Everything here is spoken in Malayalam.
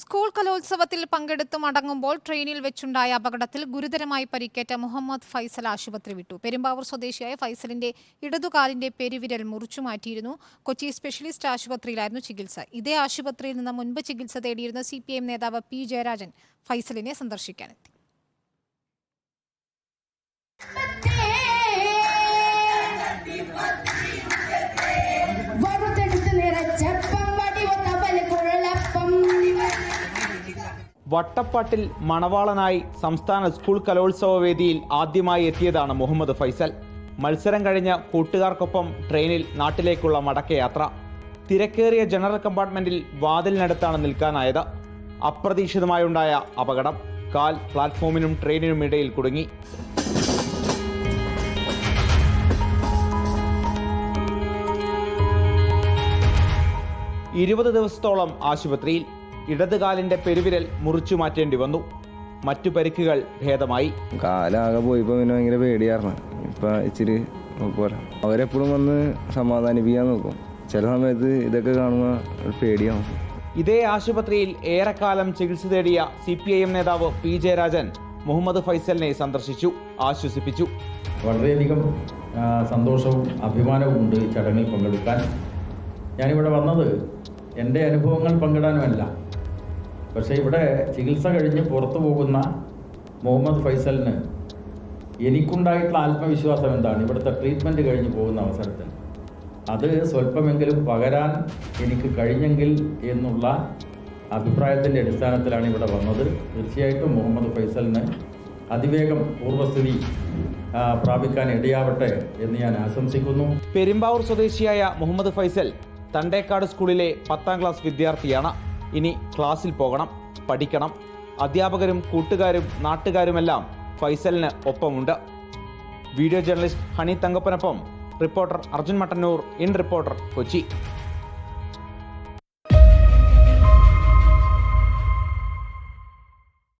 സ്കൂൾ കലോത്സവത്തിൽ പങ്കെടുത്ത് മടങ്ങുമ്പോൾ ട്രെയിനിൽ വെച്ചുണ്ടായ അപകടത്തിൽ ഗുരുതരമായി പരിക്കേറ്റ മുഹമ്മദ് ഫൈസൽ ആശുപത്രി വിട്ടു. പെരുമ്പാവൂർ സ്വദേശിയായ ഫൈസലിന്റെ ഇടതുകാലിന്റെ പെരുവിരൽ മുറിച്ചുമാറ്റിയിരുന്നു. കൊച്ചി സ്പെഷ്യലിസ്റ്റ് ആശുപത്രിയിലായിരുന്നു ചികിത്സ. ഇതേ ആശുപത്രിയിൽ നിന്ന് മുൻപ് ചികിത്സ തേടിയിരുന്ന CPM നേതാവ് P. ജയരാജൻ ഫൈസലിനെ സന്ദർശിക്കാനെത്തി. വട്ടപ്പാട്ടിൽ മണവാളനായി സംസ്ഥാന സ്കൂൾ കലോത്സവ വേദിയിൽ ആദ്യമായി എത്തിയതാണ് മുഹമ്മദ് ഫൈസൽ. മത്സരം കഴിഞ്ഞ് കൂട്ടുകാർക്കൊപ്പം ട്രെയിനിൽ നാട്ടിലേക്കുള്ള മടക്കയാത്ര. തിരക്കേറിയ ജനറൽ കമ്പാർട്ട്മെന്റിൽ വാതിലിനടുത്താണ് നിൽക്കാനായത്. അപ്രതീക്ഷിതമായുണ്ടായ അപകടം. കാൽ പ്ലാറ്റ്ഫോമിനും ട്രെയിനിനും ഇടയിൽ കുടുങ്ങി. ഇരുപത് ദിവസത്തോളം ആശുപത്രിയിൽ. ഇടതുകാലിന്റെ പെരുവിരൽ മുറിച്ചു മാറ്റേണ്ടി വന്നു. മറ്റു പരിക്കുകൾ ഭേദമായി. കാലാകെ പോയിപ്പോ പിന്നെ ഭയങ്കര പേടിയായിരുന്നു. ഇപ്പൊ ഇച്ചിരി പോരാ. അവരെപ്പോഴും വന്ന് സമാധാനിപ്പിക്കാൻ നോക്കും. ചില സമയത്ത് ഇതൊക്കെ കാണുമ്പോൾ പേടിയാവും. ഇതേ ആശുപത്രിയിൽ ഏറെക്കാലം ചികിത്സ തേടിയ CPIM നേതാവ് P. ജയരാജൻ മുഹമ്മദ് ഫൈസലിനെ സന്ദർശിച്ചു, ആശ്വസിപ്പിച്ചു. വളരെയധികം സന്തോഷവും അഭിമാനവും ഉണ്ട് ഈ ചടങ്ങിൽ പങ്കെടുക്കാൻ. ഞാനിവിടെ വന്നത് എൻ്റെ അനുഭവങ്ങൾ പങ്കിടാനുമല്ല. പക്ഷേ ഇവിടെ ചികിത്സ കഴിഞ്ഞ് പുറത്തു പോകുന്ന മുഹമ്മദ് ഫൈസലിന് എനിക്കുണ്ടായിട്ടുള്ള ആത്മവിശ്വാസം എന്താണ്, ഇവിടുത്തെ ട്രീറ്റ്മെൻറ്റ് കഴിഞ്ഞ് പോകുന്ന അവസരത്തിൽ അത് സ്വല്പമെങ്കിലും പകരാൻ എനിക്ക് കഴിഞ്ഞെങ്കിൽ എന്നുള്ള അഭിപ്രായത്തിൻ്റെ അടിസ്ഥാനത്തിലാണ് ഇവിടെ വന്നത്. തീർച്ചയായിട്ടും മുഹമ്മദ് ഫൈസലിന് അതിവേഗം പൂർവ്വസ്ഥിതി പ്രാപിക്കാൻ ഇടയാവട്ടെ എന്ന് ഞാൻ ആശംസിക്കുന്നു. പെരുമ്പാവൂർ സ്വദേശിയായ മുഹമ്മദ് ഫൈസൽ തണ്ടേക്കാട് സ്കൂളിലെ 10ാം ക്ലാസ് വിദ്യാർത്ഥിയാണ്. ഇനി ക്ലാസ്സിൽ പോകണം, പഠിക്കണം. അധ്യാപകരും കൂട്ടുകാരും നാട്ടുകാരുമെല്ലാം ഫൈസലിന് ഒപ്പമുണ്ട്. വീഡിയോ ജേർണലിസ്റ്റ് ഹണി തങ്കപ്പനൊപ്പം reporter Arjun Mattannur, in reporter, Kochi.